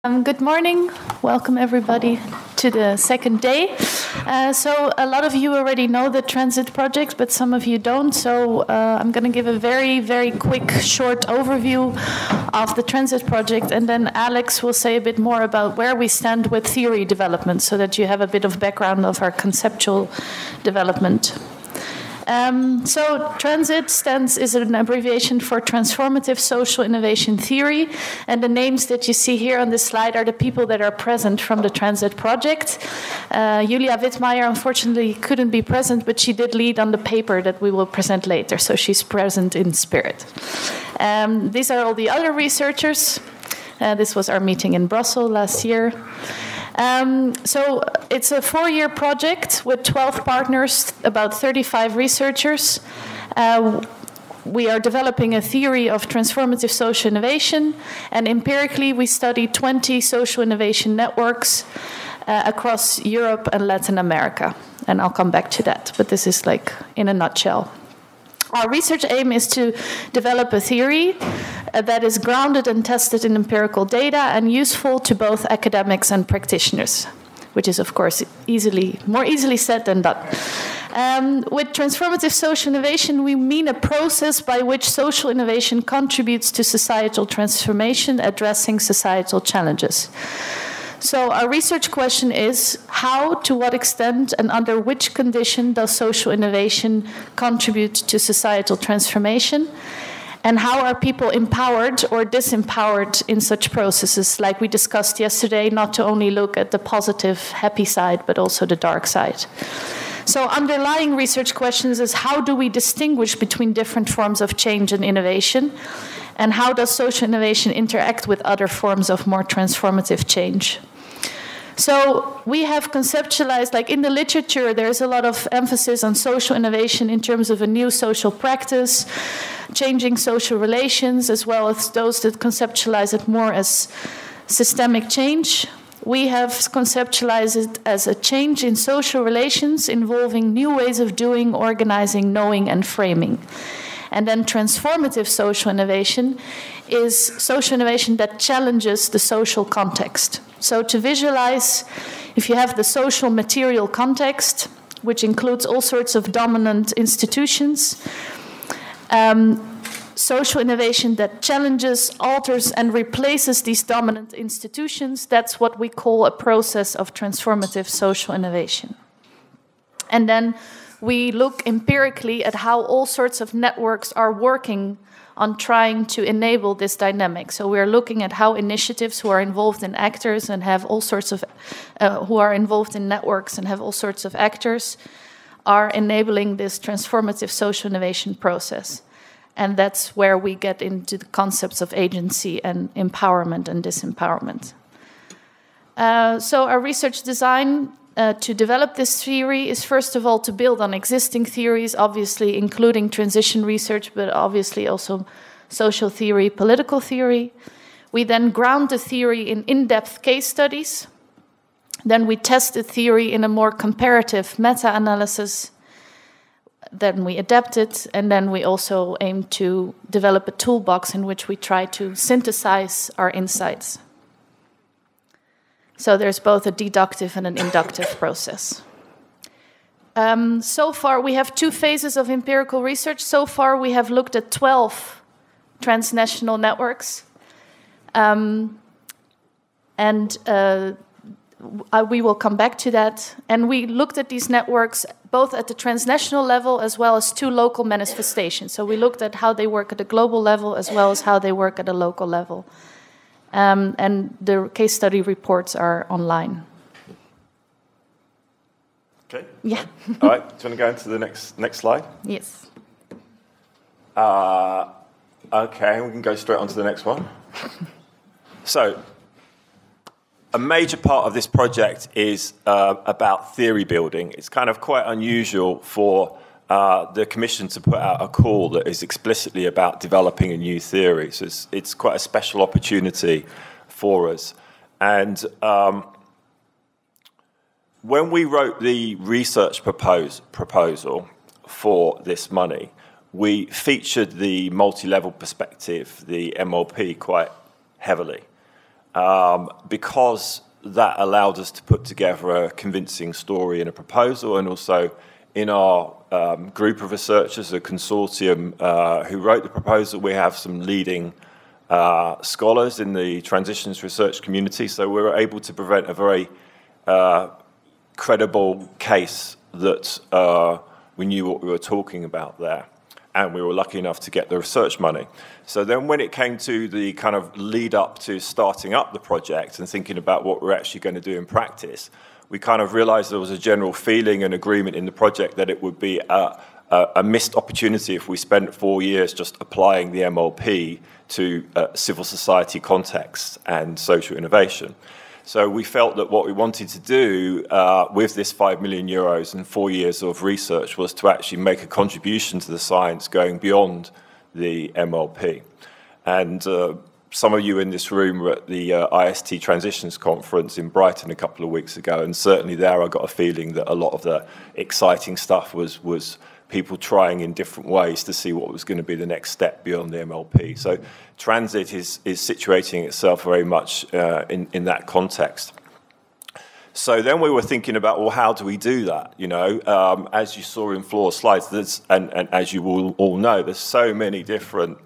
Good morning. Welcome everybody to the second day. So a lot of you already know the Transit project, but some of you don't. So I'm going to give a very, very quick, short overview of the Transit project, and then Alex will say a bit more about where we stand with theory development, so that you have a bit of background of our conceptual development. So Transit is an abbreviation for Transformative Social Innovation Theory, and the names that you see here on this slide are the people that are present from the Transit project. Julia Wittmeier unfortunately couldn't be present, but she did lead on the paper that we will present later, so she's present in spirit. These are all the other researchers. This was our meeting in Brussels last year. So it's a 4-year project with 12 partners, about 35 researchers. We are developing a theory of transformative social innovation, and empirically we study 20 social innovation networks across Europe and Latin America. And I'll come back to that, but this is like in a nutshell. Our research aim is to develop a theory that is grounded and tested in empirical data and useful to both academics and practitioners, which is, of course, more easily said than done. With transformative social innovation, we mean a process by which social innovation contributes to societal transformation, addressing societal challenges. So our research question is, how, to what extent, and under which condition does social innovation contribute to societal transformation? And how are people empowered or disempowered in such processes, like we discussed yesterday, not to only look at the positive, happy side, but also the dark side? So underlying research questions is, how do we distinguish between different forms of change and innovation? And how does social innovation interact with other forms of more transformative change? So we have conceptualized, like in the literature, there's a lot of emphasis on social innovation in terms of a new social practice, changing social relations, as well as those that conceptualize it more as systemic change. We have conceptualized it as a change in social relations involving new ways of doing, organizing, knowing, and framing. And then transformative social innovation is social innovation that challenges the social context. So to visualize, if you have the social material context, which includes all sorts of dominant institutions, social innovation that challenges, alters, and replaces these dominant institutions, that's what we call a process of transformative social innovation. And then we look empirically at how all sorts of networks are working on trying to enable this dynamic. So we're looking at how initiatives who are involved in actors and have all sorts of, who are involved in networks and have all sorts of actors, are enabling this transformative social innovation process. And that's where we get into the concepts of agency and empowerment and disempowerment. So our research design to develop this theory is, first of all, to build on existing theories, obviously including transition research, but obviously also social theory, political theory. We then ground the theory in in-depth case studies. Then we test the theory in a more comparative meta-analysis. Then we adapt it, and then we also aim to develop a toolbox in which we try to synthesize our insights. So there's both a deductive and an inductive process. So far, we have 2 phases of empirical research. So far, we have looked at 12 transnational networks. We will come back to that. And we looked at these networks both at the transnational level as well as 2 local manifestations. So we looked at how they work at a global level as well as how they work at a local level. And the case study reports are online. Okay. Yeah. All right. Do you want to go into the next slide? Yes. Okay, we can go straight on to the next one. So, a major part of this project is about theory building. It's kind of quite unusual for the Commission to put out a call that is explicitly about developing a new theory. So it's quite a special opportunity for us. And when we wrote the research proposal for this money, we featured the multi-level perspective, the MLP, quite heavily. because that allowed us to put together a convincing story and a proposal, and also in our group of researchers, a consortium who wrote the proposal, we have some leading scholars in the transitions research community, so we were able to present a very credible case that we knew what we were talking about there, and we were lucky enough to get the research money. So then when it came to the kind of lead up to starting up the project and thinking about what we're actually going to do in practice, we kind of realized there was a general feeling and agreement in the project that it would be a missed opportunity if we spent 4 years just applying the MLP to civil society context and social innovation. So we felt that what we wanted to do with this 5 million euros and 4 years of research was to actually make a contribution to the science going beyond the MLP. And some of you in this room were at the IST Transitions Conference in Brighton a couple of weeks ago, and certainly there I got a feeling that a lot of the exciting stuff was people trying in different ways to see what was going to be the next step beyond the MLP. So transit is situating itself very much in that context. So then we were thinking about, well, how do we do that? You know, as you saw in Flora's slides, and as you all know, there's so many different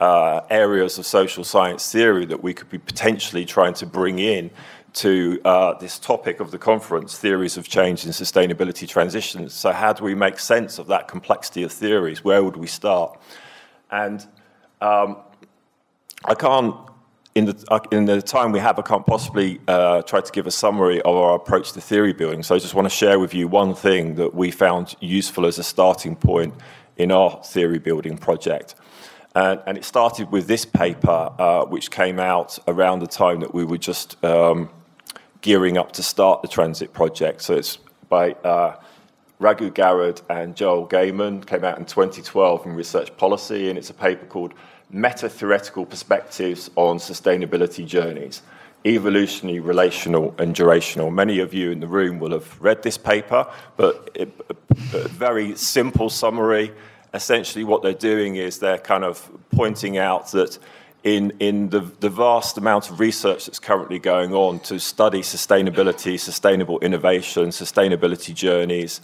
areas of social science theory that we could be potentially trying to bring in to this topic of the conference, theories of change and sustainability transitions. So how do we make sense of that complexity of theories? Where would we start? And I can't, in the time we have, I can't possibly try to give a summary of our approach to theory building. So I just want to share with you one thing that we found useful as a starting point in our theory building project. And it started with this paper, which came out around the time that we were just gearing up to start the transit project. So it's by Raghu Garud and Joel Gaiman, came out in 2012 in Research Policy, and it's a paper called Meta-Theoretical Perspectives on Sustainability Journeys, Evolutionary, Relational and Durational. Many of you in the room will have read this paper, but a very simple summary. Essentially what they're doing is they're kind of pointing out that in the vast amount of research that's currently going on to study sustainability, sustainable innovation, sustainability journeys,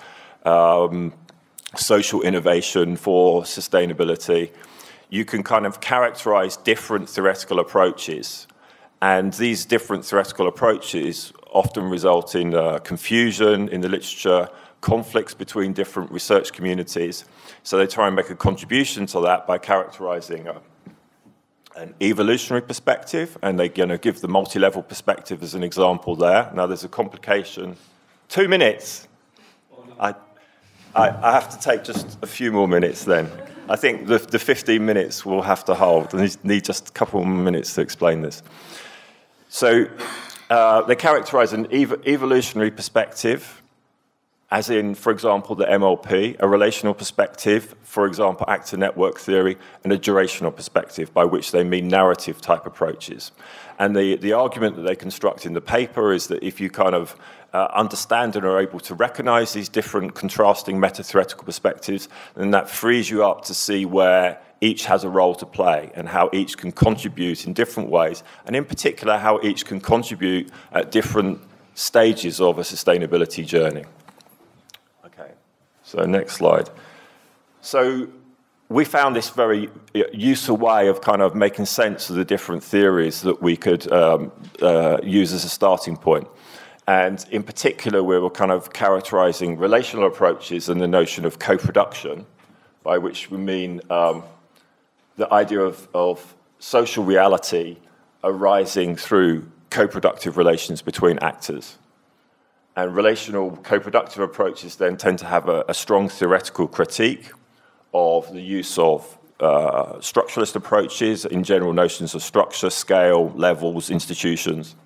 social innovation for sustainability, you can kind of characterize different theoretical approaches. And these different theoretical approaches often result in confusion in the literature, conflicts between different research communities. So they try and make a contribution to that by characterizing an evolutionary perspective, and they give the multi-level perspective as an example there. Now there's a complication. 2 minutes. I have to take just a few more minutes then. I think the 15 minutes will have to hold. I need just a couple more minutes to explain this. So they characterize an evolutionary perspective, as in, for example, the MLP, a relational perspective, for example, actor network theory, and a durational perspective, by which they mean narrative-type approaches. And the argument that they construct in the paper is that if you kind of understand and are able to recognize these different contrasting meta-theoretical perspectives, then that frees you up to see where each has a role to play and how each can contribute in different ways, and in particular, how each can contribute at different stages of a sustainability journey. Okay, so next slide. So we found this very useful way of kind of making sense of the different theories that we could use as a starting point. And in particular, we were kind of characterizing relational approaches and the notion of co-production, by which we mean the idea of social reality arising through co-productive relations between actors. And relational co-productive approaches then tend to have a strong theoretical critique of the use of structuralist approaches, in general notions of structure, scale, levels, institutions.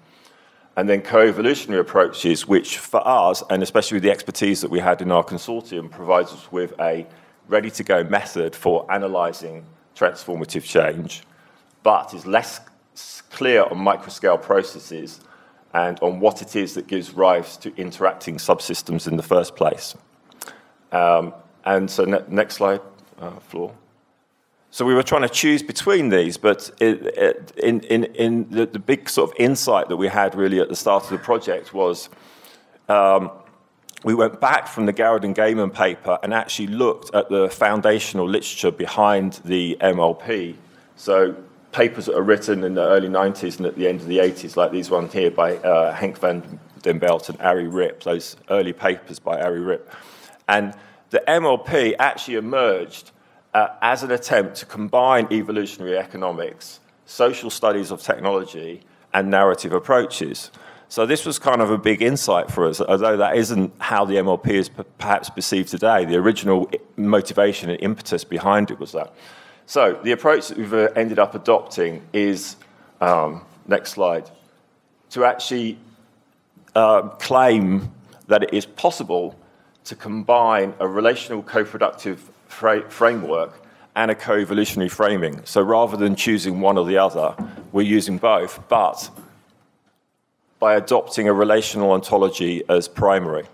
And then co-evolutionary approaches, which for us, and especially with the expertise that we had in our consortium, provides us with a ready-to-go method for analysing transformative change, but is less clear on microscale processes and on what it is that gives rise to interacting subsystems in the first place. And so next slide, Flor. So we were trying to choose between these, but in the big sort of insight that we had really at the start of the project was we went back from the Garrod and Gaiman paper and actually looked at the foundational literature behind the MLP. So papers that are written in the early 90s and at the end of the 80s, like these ones here by Henk van den Belt and Arie Rip, those early papers by Arie Rip. And the MLP actually emerged as an attempt to combine evolutionary economics, social studies of technology, and narrative approaches. So this was kind of a big insight for us, although that isn't how the MLP is perhaps perceived today. The original motivation and impetus behind it was that. So the approach that we've ended up adopting is, next slide, to actually claim that it is possible to combine a relational co-productive framework and a co-evolutionary framing. So rather than choosing one or the other, we're using both, but by adopting a relational ontology as primary.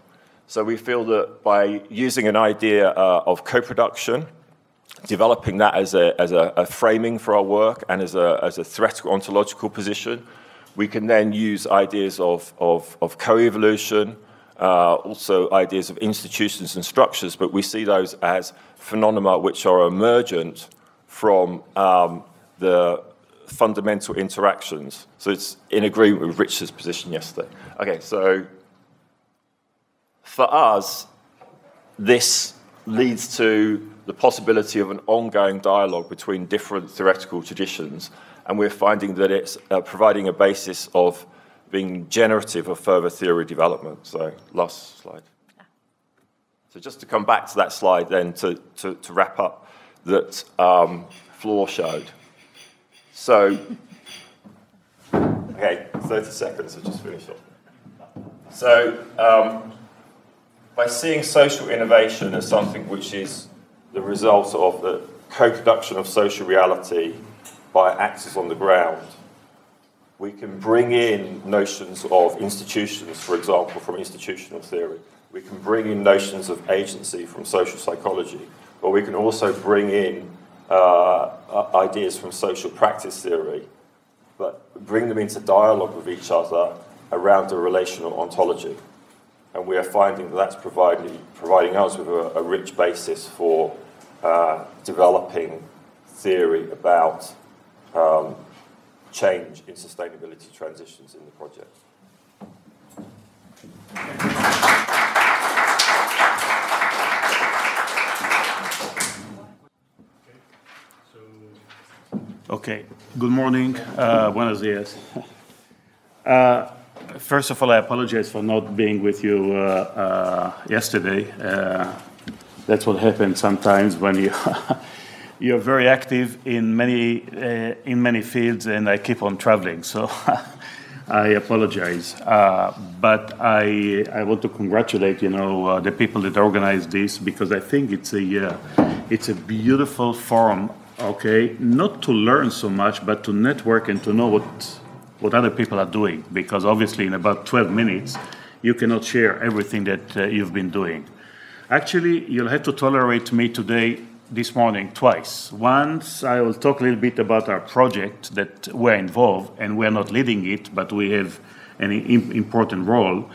So we feel that by using an idea of co-production, developing that as a framing for our work and as a theoretical ontological position, we can then use ideas of co-evolution, also ideas of institutions and structures, but we see those as phenomena which are emergent from the fundamental interactions. So it's in agreement with Richard's position yesterday. Okay, so for us, this leads to the possibility of an ongoing dialogue between different theoretical traditions, and we're finding that it's providing a basis of being generative of further theory development. So last slide. So just to come back to that slide then to wrap up that Floor showed. So, okay, 30 seconds to just finish off. So, by seeing social innovation as something which is the result of the co-production of social reality by actors on the ground, we can bring in notions of institutions, for example, from institutional theory. We can bring in notions of agency from social psychology, but we can also bring in ideas from social practice theory, but bring them into dialogue with each other around a relational ontology. And we are finding that that's providing us with a rich basis for developing theory about change in sustainability transitions in the project. Okay, good morning, buenos dias. First of all, I apologize for not being with you yesterday. That's what happens sometimes when you're very active in many fields, and I keep on traveling, so I apologize. But I want to congratulate, the people that organized this, because I think it's a beautiful forum. Okay, not to learn so much, but to network and to know what other people are doing, because obviously in about 12 minutes, you cannot share everything that you've been doing. Actually, you'll have to tolerate me today, this morning, twice. Once, I will talk a little bit about our project that we're involved, and we're not leading it, but we have an important role.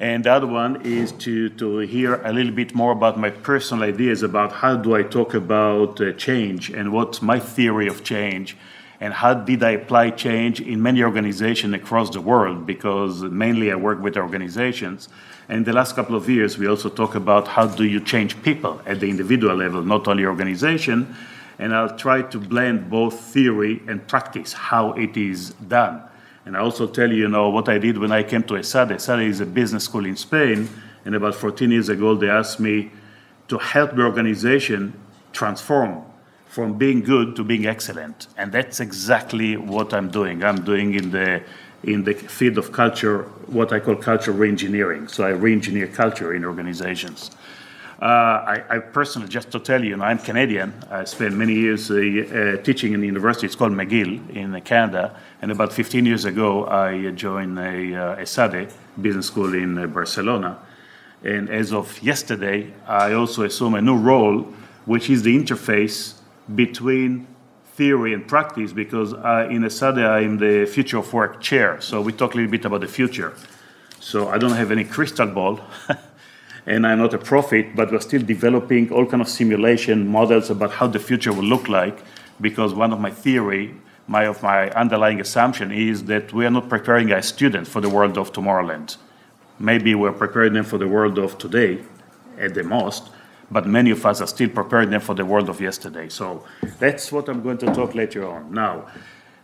And the other one is to hear a little bit more about my personal ideas about how do I talk about change and what's my theory of change and how did I apply change in many organizations across the world, because mainly I work with organizations. And the last couple of years, we also talk about how do you change people at the individual level, not only organization. And I'll try to blend both theory and practice, how it is done. And I also tell you, what I did when I came to ESADE. ESADE is a business school in Spain, and about 14 years ago, they asked me to help the organization transform from being good to being excellent. And that's exactly what I'm doing. I'm doing in the field of culture, what I call culture reengineering. So I reengineer culture in organizations. I personally, just to tell you, I'm Canadian. I spent many years teaching in the university. It's called McGill in Canada. And about 15 years ago, I joined a ESADE business school in Barcelona. And as of yesterday, I also assume a new role, which is the interface between theory and practice, because in ESADE I'm the future of work chair, so we talk a little bit about the future. So I don't have any crystal ball, and I'm not a prophet, but we're still developing all kind of simulation models about how the future will look like, because one of my theory, my underlying assumption is that we are not preparing our students for the world of Tomorrowland. Maybe we're preparing them for the world of today, at the most, but many of us are still preparing them for the world of yesterday. So that's what I'm going to talk later on. Now,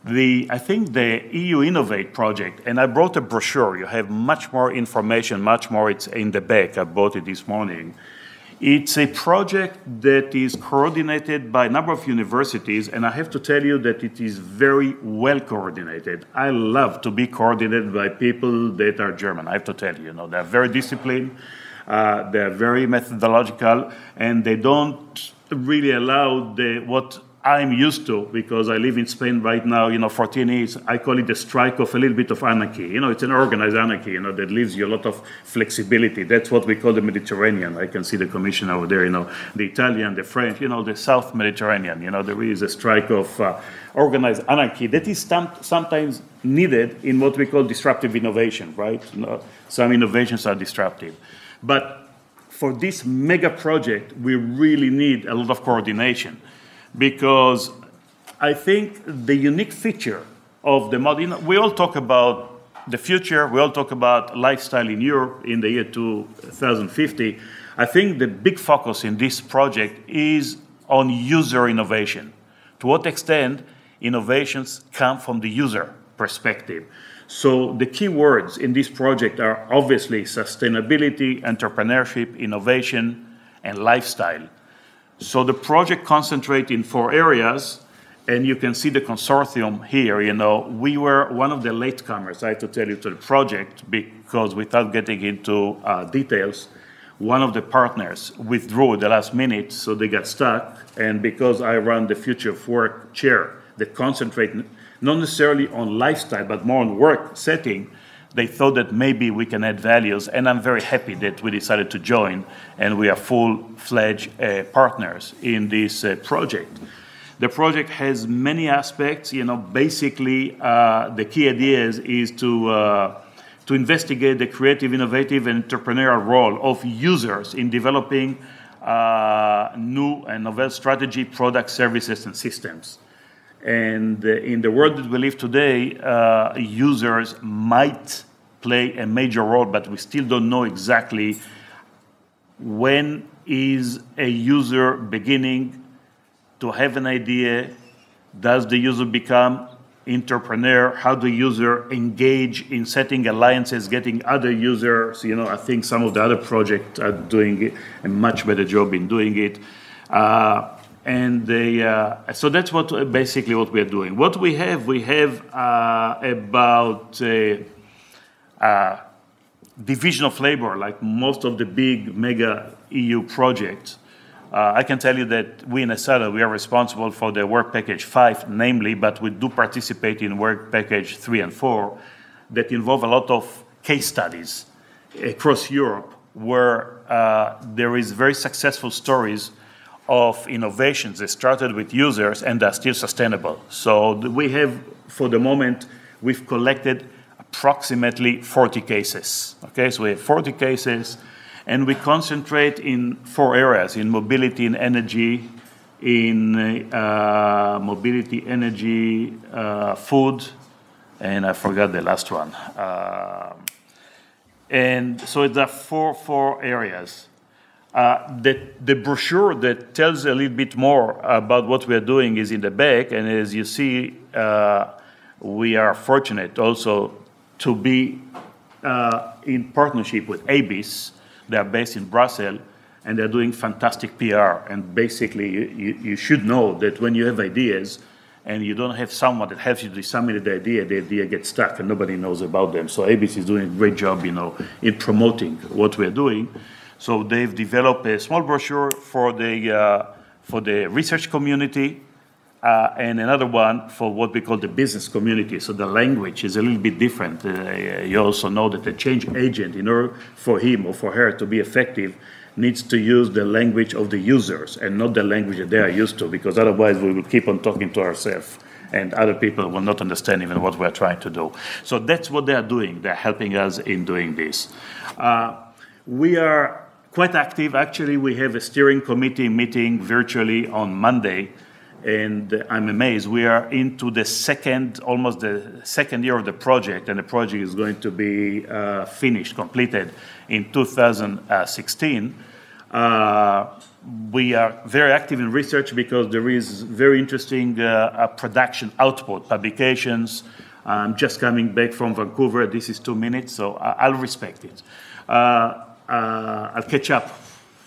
I think the EUInnovate project, and I brought a brochure. You have much more information, much more. It's in the back. I bought it this morning. It's a project that is coordinated by a number of universities, and I have to tell you that it is very well coordinated. I love to be coordinated by people that are German, I have to tell you. They're very disciplined, they're very methodological, and they don't really allow what I'm used to, because I live in Spain right now, 14 years. I call it the strike of a little bit of anarchy. It's an organized anarchy, that leaves you a lot of flexibility. That's what we call the Mediterranean. I can see the commission over there, the Italian, the French, the South Mediterranean. There is a strike of organized anarchy that is sometimes needed in what we call disruptive innovation, right? Some innovations are disruptive. But for this mega project, we really need a lot of coordination. Because I think the unique feature of the model, we all talk about the future, we all talk about lifestyle in Europe in the year 2050. I think the big focus in this project is on user innovation. To what extent innovations come from the user perspective. So the key words in this project are obviously sustainability, entrepreneurship, innovation, and lifestyle. So the project concentrates in 4 areas, and you can see the consortium here. We were one of the latecomers, I have to tell you, to the project, because without getting into details, one of the partners withdrew at the last minute, so they got stuck. And because I run the Future of Work chair that concentrate not necessarily on lifestyle, but more on work setting, they thought that maybe we can add values, and I'm very happy that we decided to join, and we are full-fledged partners in this project. The project has many aspects. Basically, the key idea is to investigate the creative, innovative, and entrepreneurial role of users in developing new and novel strategy, products, services, and systems. And in the world that we live today, users might play a major role, but we still don't know exactly when is a user beginning to have an idea. Does the user become entrepreneur? How do user engage in setting alliances, getting other users? I think some of the other projects are doing a much better job in doing it. So that's basically what we are doing. What we have about division of labor, like most of the big mega EU projects. I can tell you that we in ESADE, we are responsible for the work package 5, namely, but we do participate in work package 3 and 4 that involve a lot of case studies across Europe where there is very successful stories of innovations that started with users and are still sustainable. So we have, for the moment, we've collected approximately 40 cases. Okay, so we have 40 cases, and we concentrate in 4 areas: in mobility and energy, in mobility, energy, food, and I forgot the last one. And so there are four areas. The brochure that tells a little bit more about what we are doing is in the back, and as you see, we are fortunate also to be in partnership with ABIS. They are based in Brussels, and they're doing fantastic PR. And basically, you should know that when you have ideas and you don't have someone that helps you to disseminate the idea gets stuck and nobody knows about them. So ABIS is doing a great job, in promoting what we're doing. So they've developed a small brochure for the research community, and another one for what we call the business community. So the language is a little bit different. You also know that the change agent, in order for him or for her to be effective, needs to use the language of the users and not the language that they are used to, because otherwise we will keep on talking to ourselves and other people will not understand even what we're trying to do. So that's what they are doing. They're helping us in doing this. We are quite active. Actually, we have a steering committee meeting virtually on Monday, and I'm amazed. We are into the almost the second year of the project, and the project is going to be finished, completed in 2016. We are very active in research because there is very interesting production output, publications. I'm just coming back from Vancouver. This is 2 minutes, so I'll respect it. I'll catch up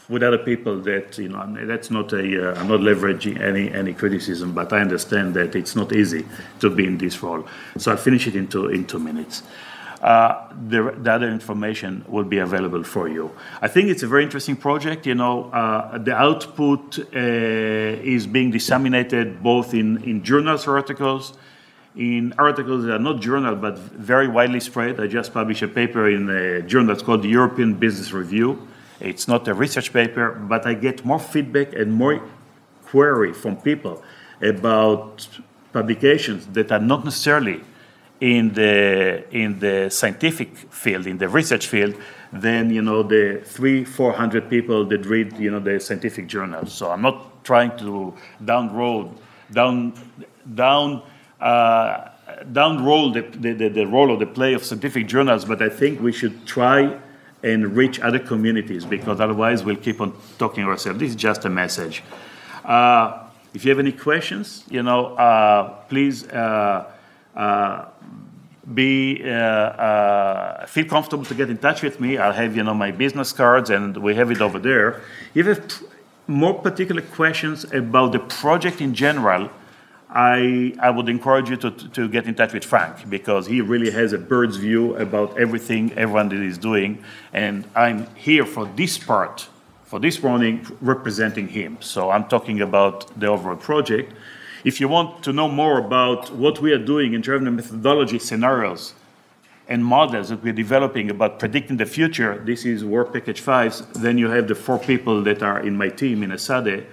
with other people that, that's not I'm not leveraging any criticism, but I understand that it's not easy to be in this role. So I'll finish it in 2 minutes. The other information will be available for you. I think it's a very interesting project. The output is being disseminated both in journals or articles, in articles that are not journal but very widely spread. I just published a paper in a journal that's called the European Business Review. It's not a research paper, but I get more feedback and more query from people about publications that are not necessarily in the scientific field, in the research field, than the 300-400 people that read the scientific journals. So I'm not trying to downroll the role of the play of scientific journals, but I think we should try and reach other communities, because otherwise we'll keep on talking ourselves. This is just a message. If you have any questions, please feel comfortable to get in touch with me. I'll have my business cards, and we have it over there. If you have more particular questions about the project in general, I would encourage you to get in touch with Frank, because he really has a bird's view about everything everyone is doing, and I'm here for this part, for this morning, representing him. So I'm talking about the overall project. If you want to know more about what we are doing in terms of methodology, scenarios, and models that we're developing about predicting the future, this is Work Package 5. Then you have the 4 people that are in my team in ESADE.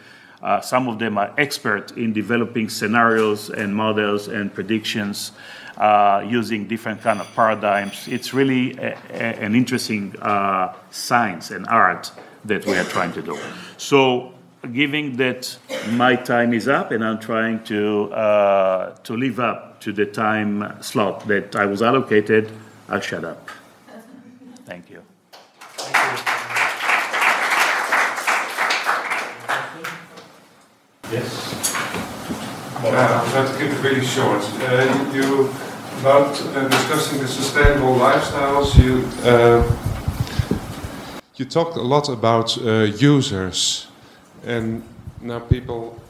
Some of them are experts in developing scenarios and models and predictions using different kind of paradigms. It's really an interesting science and art that we are trying to do. So, given that my time is up and I'm trying to live up to the time slot that I was allocated, I'll shut up. Thank you. Yes. I'll try to keep it really short. About discussing the sustainable lifestyles, you talked a lot about users, and now people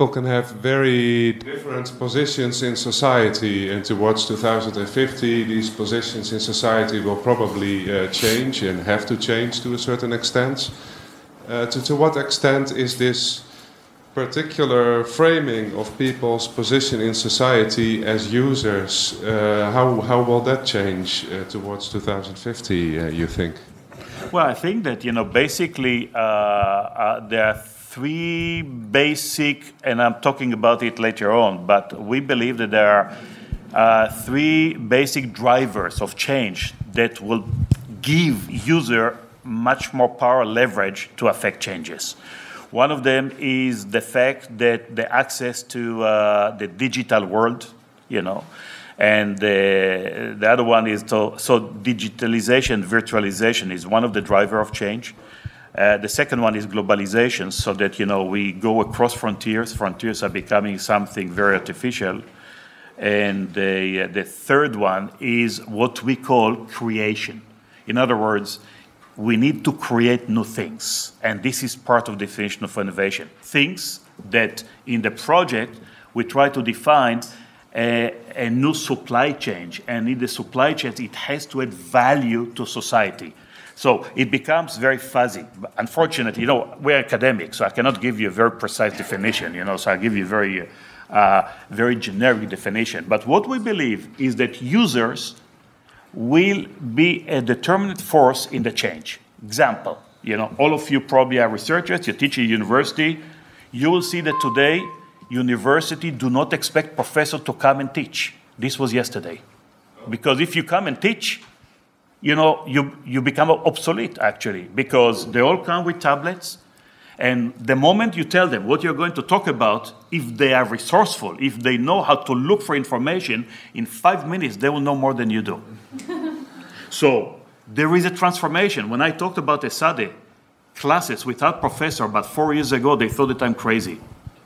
can have very different positions in society, and towards 2050 these positions in society will probably change and have to change to a certain extent. To what extent is this particular framing of people's position in society as users, how will that change towards 2050, you think? Well, I think that, basically there are 3 basic, and I'm talking about it later on, but we believe that there are 3 basic drivers of change that will give user much more power leverage to affect changes. One of them is the fact that the access to the digital world, and the other one is so digitalization, virtualization is one of the driver of change. The second one is globalization, so that we go across frontiers. Frontiers are becoming something very artificial. And the third one is what we call creation. In other words, we need to create new things, and this is part of the definition of innovation. Things that in the project we try to define a new supply chain, and in the supply chain it has to add value to society. So it becomes very fuzzy. Unfortunately, we're academics, so I cannot give you a very precise definition, so I'll give you a very generic definition. But what we believe is that users will be a determinant force in the change. Example, all of you probably are researchers, you teach at university. You will see that today, university do not expect professors to come and teach. This was yesterday. Because if you come and teach, you become obsolete, actually, because they all come with tablets. And the moment you tell them what you're going to talk about, if they are resourceful, if they know how to look for information, in 5 minutes, they will know more than you do. So there is a transformation. When I talked about ESADE classes without professor about 4 years ago, they thought that I'm crazy.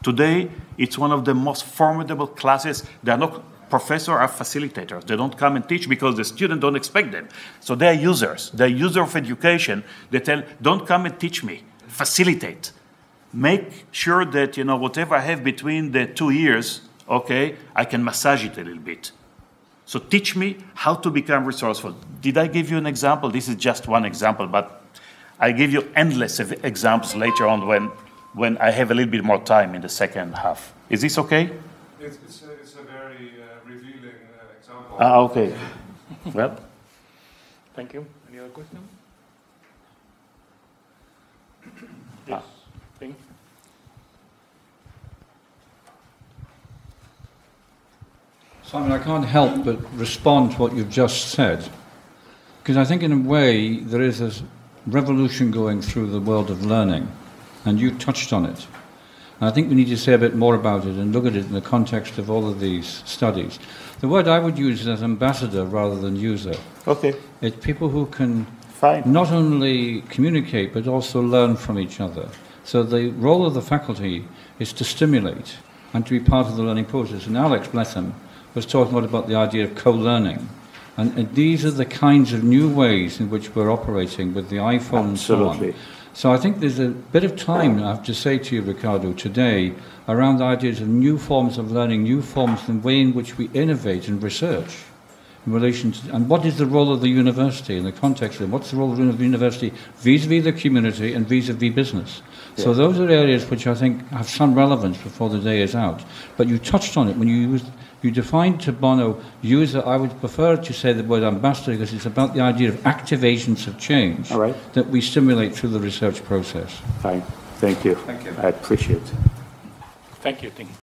Today, it's one of the most formidable classes. They are not professors, are facilitators. They don't come and teach because the students don't expect them. So they are users. They're users of education. They tell, don't come and teach me. Facilitate. Make sure that, whatever I have between the 2 years, okay, I can massage it a little bit. So teach me how to become resourceful. Did I give you an example? This is just one example, but I give you endless examples later on when I have a little bit more time in the second half. Is this okay? It's a very revealing example. Okay. Well, thank you. Any other question? Yes. Thing. Simon, I can't help but respond to what you've just said, because I think in a way there is a revolution going through the world of learning, and you touched on it. And I think we need to say a bit more about it and look at it in the context of all of these studies. The word I would use is ambassador rather than user. Okay. It's people who can Fine. not only communicate but also learn from each other. So the role of the faculty is to stimulate and to be part of the learning process. And Alex, bless him, was talking about the idea of co-learning. And these are the kinds of new ways in which we're operating with the iPhone Absolutely. and so on. So I think there's a bit of time, I have to say to you, Ricardo, today, around the ideas of new forms of learning, new forms and the way in which we innovate and research in relation to, and what is the role of the university in the context of what's the role of the university vis-a-vis the community and vis-a-vis business. Yeah. So those are areas which I think have some relevance before the day is out. But you touched on it when you defined to Bono user. I would prefer to say the word ambassador because it's about the idea of active agents of change that we stimulate through the research process. Fine. Thank you. Thank you. I appreciate it. Thank you.